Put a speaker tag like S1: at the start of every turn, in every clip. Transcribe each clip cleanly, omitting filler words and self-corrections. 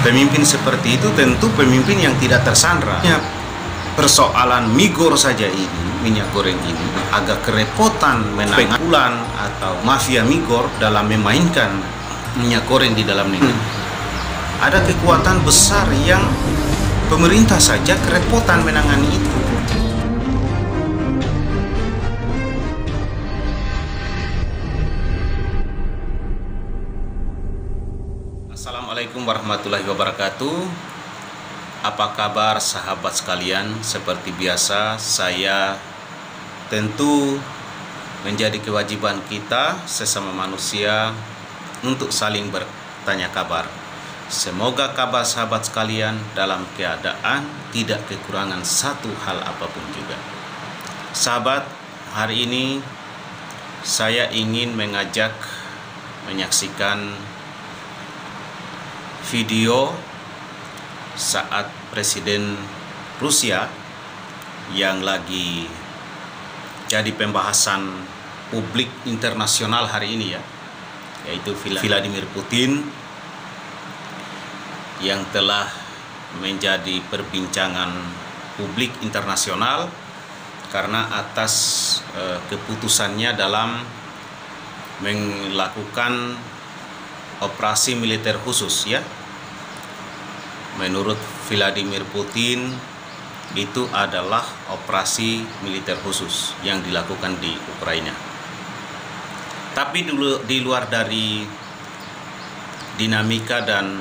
S1: Pemimpin seperti itu tentu pemimpin yang tidak tersandra. Persoalan migor saja ini, minyak goreng ini, agak kerepotan spekulan atau mafia migor dalam memainkan minyak goreng di dalam negeri. Ada kekuatan besar yang pemerintah saja kerepotan menangani itu. Assalamualaikum warahmatullahi wabarakatuh. Apa kabar sahabat sekalian? Seperti biasa, saya tentu menjadi kewajiban kita sesama manusia untuk saling bertanya kabar. Semoga kabar sahabat sekalian dalam keadaan tidak kekurangan satu hal apapun juga. Sahabat, hari ini saya ingin mengajak menyaksikan video saat Presiden Rusia yang lagi jadi pembahasan publik internasional hari ini ya, yaitu Vladimir Putin, yang telah menjadi perbincangan publik internasional karena atas keputusannya dalam melakukan operasi militer khusus ya. Menurut Vladimir Putin, itu adalah operasi militer khusus yang dilakukan di Ukraina. Tapi di luar dari dinamika dan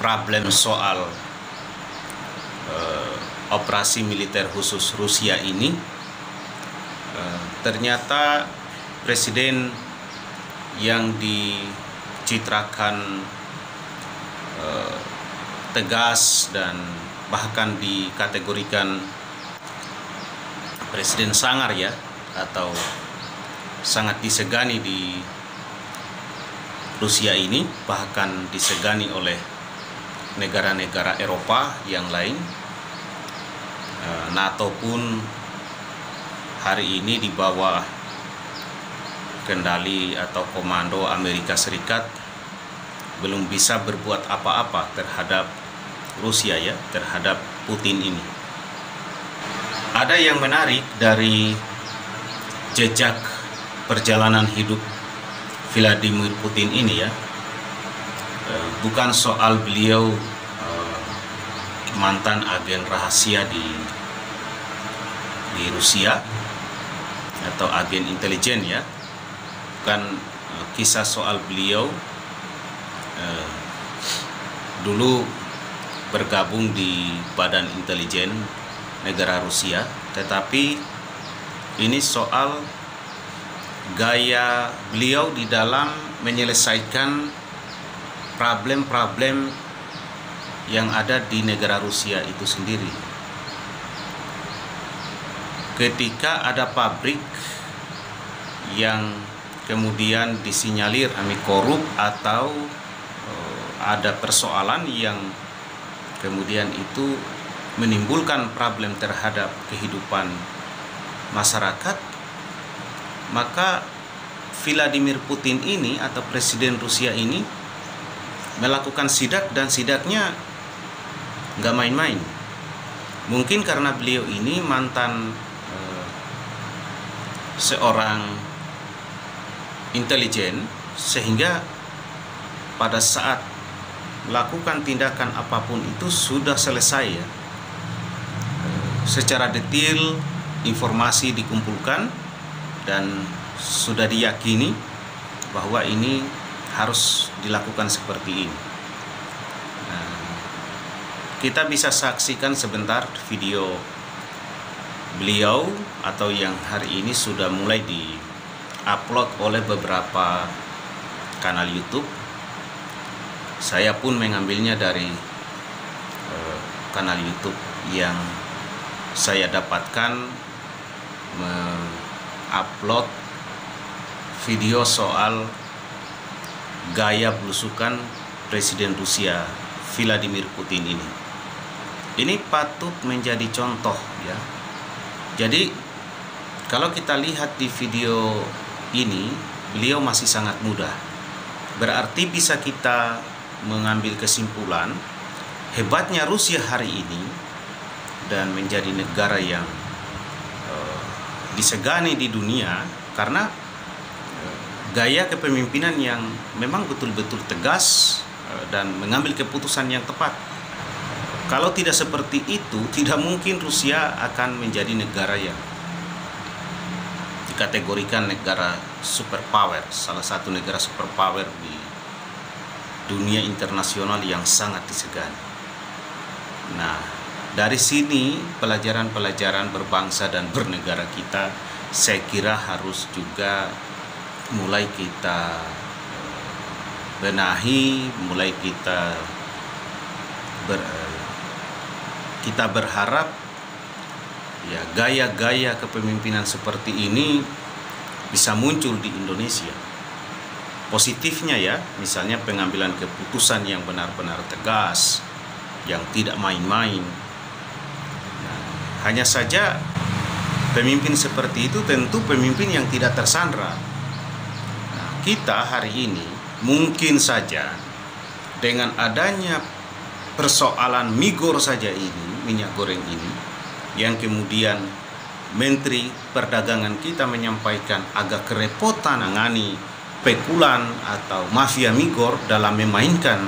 S1: problem soal operasi militer khusus Rusia ini, ternyata presiden yang dicitrakan tegas dan bahkan dikategorikan presiden sangar ya, atau sangat disegani di Rusia ini, bahkan disegani oleh negara-negara Eropa yang lain. NATO pun hari ini di bawah kendali atau komando Amerika Serikat belum bisa berbuat apa-apa terhadap Rusia ya, terhadap Putin ini. Ada yang menarik dari jejak perjalanan hidup Vladimir Putin ini ya, bukan soal beliau mantan agen rahasia di Rusia atau agen intelijen ya, bukan kisah soal beliau dulu bergabung di badan intelijen negara Rusia, tetapi ini soal gaya beliau di dalam menyelesaikan problem-problem yang ada di negara Rusia itu sendiri. Ketika ada pabrik yang kemudian disinyalir korup atau ada persoalan yang kemudian itu menimbulkan problem terhadap kehidupan masyarakat, maka Vladimir Putin ini atau presiden Rusia ini melakukan sidak, dan sidaknya nggak main-main. Mungkin karena beliau ini mantan seorang intelijen, sehingga pada saat melakukan tindakan apapun itu sudah selesai ya. Secara detail informasi dikumpulkan dan sudah diyakini bahwa ini harus dilakukan seperti ini. Kita bisa saksikan sebentar video beliau atau yang hari ini sudah mulai di-upload oleh beberapa kanal YouTube. Saya pun mengambilnya dari kanal YouTube yang saya dapatkan mengupload video soal gaya belusukan Presiden Rusia Vladimir Putin ini. Ini patut menjadi contoh ya. Jadi kalau kita lihat di video ini, beliau masih sangat muda. Berarti bisa kita mengambil kesimpulan hebatnya Rusia hari ini dan menjadi negara yang disegani di dunia karena gaya kepemimpinan yang memang betul-betul tegas dan mengambil keputusan yang tepat. Kalau tidak seperti itu, tidak mungkin Rusia akan menjadi negara yang dikategorikan negara superpower, salah satu negara superpower di dunia internasional yang sangat disegani. Nah, dari sini pelajaran-pelajaran berbangsa dan bernegara kita saya kira harus juga mulai kita benahi, mulai kita berharap ya gaya-gaya kepemimpinan seperti ini bisa muncul di Indonesia. Positifnya ya, misalnya pengambilan keputusan yang benar-benar tegas, yang tidak main-main. Nah, hanya saja pemimpin seperti itu tentu pemimpin yang tidak tersandra. Nah, kita hari ini mungkin saja dengan adanya persoalan migor saja ini, minyak goreng ini, yang kemudian Menteri Perdagangan kita menyampaikan agak kerepotan menangani spekulan atau mafia migor dalam memainkan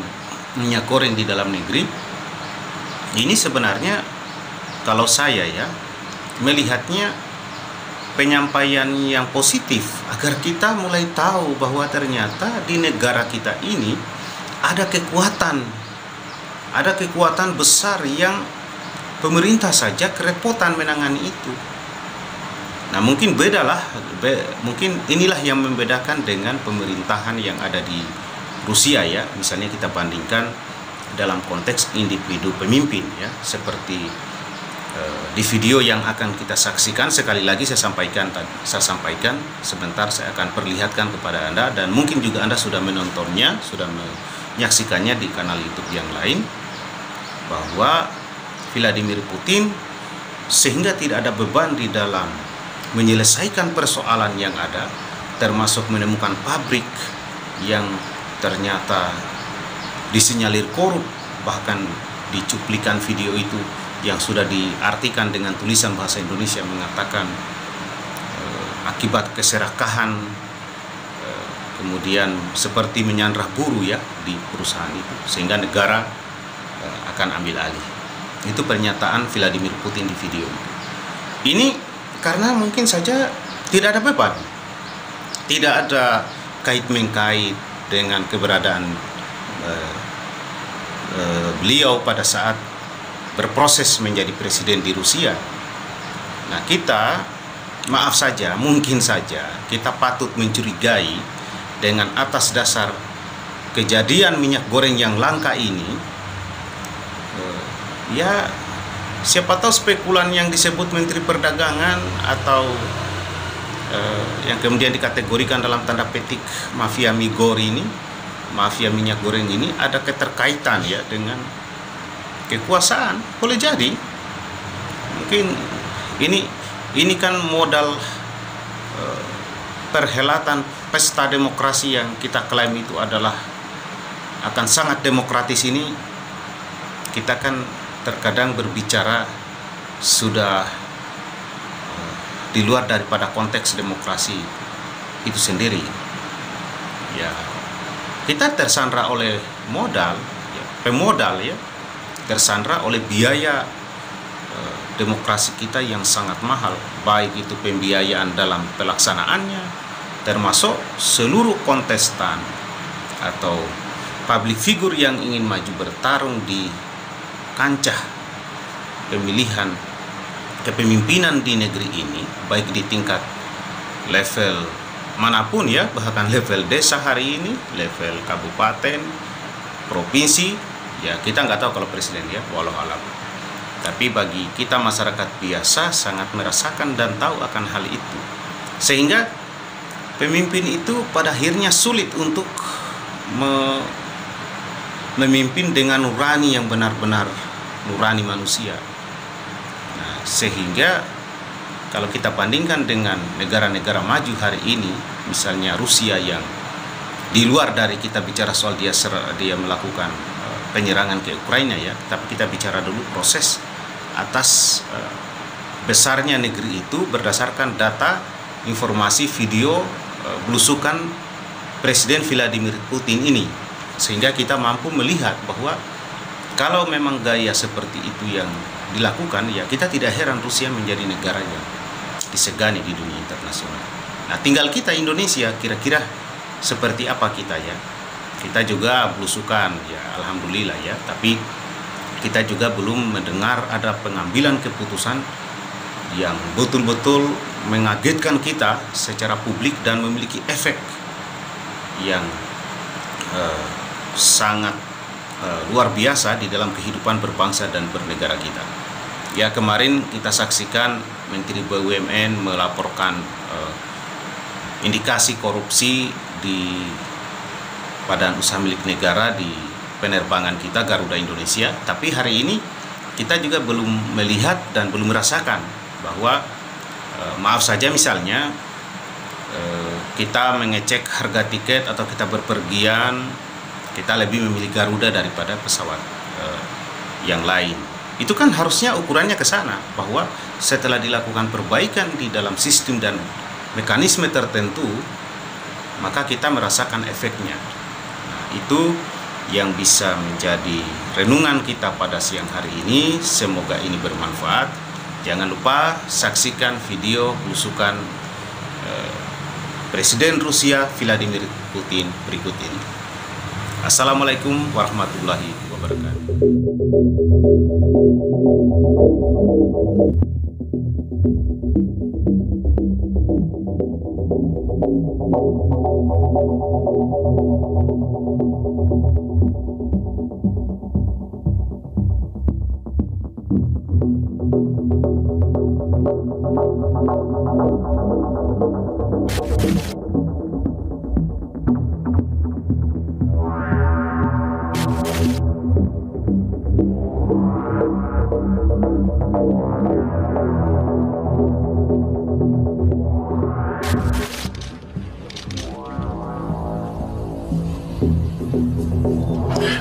S1: minyak goreng di dalam negeri. Ini sebenarnya kalau saya ya melihatnya penyampaian yang positif agar kita mulai tahu bahwa ternyata di negara kita ini ada kekuatan besar yang pemerintah saja kerepotan menangani itu. Nah, mungkin mungkin inilah yang membedakan dengan pemerintahan yang ada di Rusia ya. Misalnya kita bandingkan dalam konteks individu pemimpin ya, seperti di video yang akan kita saksikan. Sekali lagi saya sampaikan sebentar, saya akan perlihatkan kepada Anda dan mungkin juga Anda sudah menontonnya, sudah menyaksikannya di kanal YouTube yang lain, bahwa Vladimir Putin sehingga tidak ada beban di dalam menyelesaikan persoalan yang ada, termasuk menemukan pabrik yang ternyata disinyalir korup, bahkan di cuplikan video itu yang sudah diartikan dengan tulisan bahasa Indonesia mengatakan akibat keserakahan kemudian seperti menyandrah buruh ya di perusahaan itu, sehingga negara akan ambil alih. Itu pernyataan Vladimir Putin di video itu. Ini karena mungkin saja tidak ada beban, tidak ada kait-mengkait dengan keberadaan beliau pada saat berproses menjadi presiden di Rusia. Nah, kita maaf saja, mungkin saja kita patut mencurigai dengan atas dasar kejadian minyak goreng yang langka ini. Ya, siapa tahu spekulan yang disebut Menteri Perdagangan atau yang kemudian dikategorikan dalam tanda petik mafia migor ini, mafia minyak goreng ini ada keterkaitan ya dengan kekuasaan. Boleh jadi. Mungkin ini kan modal perhelatan pesta demokrasi yang kita klaim itu adalah akan sangat demokratis ini. Kita kan terkadang berbicara sudah di luar daripada konteks demokrasi itu sendiri. Ya, kita tersandra oleh modal, ya, pemodal ya, tersandra oleh biaya demokrasi kita yang sangat mahal, baik itu pembiayaan dalam pelaksanaannya, termasuk seluruh kontestan atau public figure yang ingin maju bertarung di kancah pemilihan kepemimpinan di negeri ini, baik di tingkat level manapun ya, bahkan level desa hari ini, level kabupaten, provinsi, ya kita nggak tahu kalau presiden ya, walau alam. Tapi bagi kita masyarakat biasa sangat merasakan dan tahu akan hal itu. Sehingga pemimpin itu pada akhirnya sulit untuk memimpin dengan nurani yang benar-benar nurani manusia. Nah, sehingga kalau kita bandingkan dengan negara-negara maju hari ini, misalnya Rusia yang di luar dari kita bicara soal dia melakukan penyerangan ke Ukraina ya, tapi kita bicara dulu proses atas besarnya negeri itu berdasarkan data, informasi, video belusukan Presiden Vladimir Putin ini, sehingga kita mampu melihat bahwa kalau memang gaya seperti itu yang dilakukan, ya kita tidak heran Rusia menjadi negara yang disegani di dunia internasional. Nah, tinggal kita Indonesia kira-kira seperti apa kita ya. Kita juga belusukan ya, alhamdulillah ya, tapi kita juga belum mendengar ada pengambilan keputusan yang betul-betul mengagetkan kita secara publik dan memiliki efek yang sangat luar biasa di dalam kehidupan berbangsa dan bernegara kita. Ya, kemarin kita saksikan Menteri BUMN melaporkan indikasi korupsi di badan usaha milik negara di penerbangan kita Garuda Indonesia, tapi hari ini kita juga belum melihat dan belum merasakan bahwa maaf saja misalnya kita mengecek harga tiket atau kita berpergian, kita lebih memilih Garuda daripada pesawat yang lain. Itu kan harusnya ukurannya ke sana, bahwa setelah dilakukan perbaikan di dalam sistem dan mekanisme tertentu, maka kita merasakan efeknya. Nah, itu yang bisa menjadi renungan kita pada siang hari ini. Semoga ini bermanfaat. Jangan lupa saksikan video belusukan Presiden Rusia Vladimir Putin berikut ini. Assalamualaikum warahmatullahi wabarakatuh.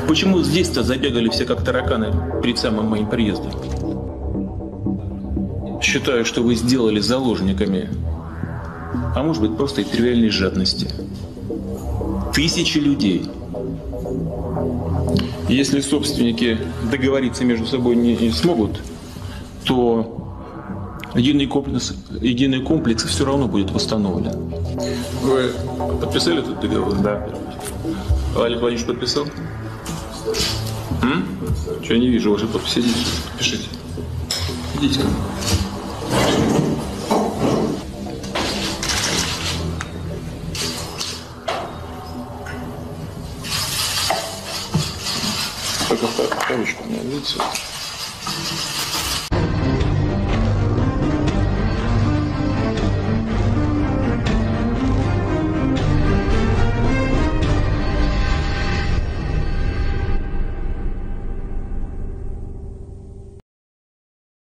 S2: Почему здесь-то забегали все как тараканы перед самым моим приездом? Считаю, что вы сделали заложниками, а может быть просто из тривиальной жадности, тысячи людей. Если собственники договориться между собой не смогут, то единый комплекс все равно будет восстановлен. Вы подписали этот договор? Да. Олег Владимирович подписал? Что я не вижу вашей подписи? Идите, подпишите. Идите ко мне. Только вторую ручку у меня, видите?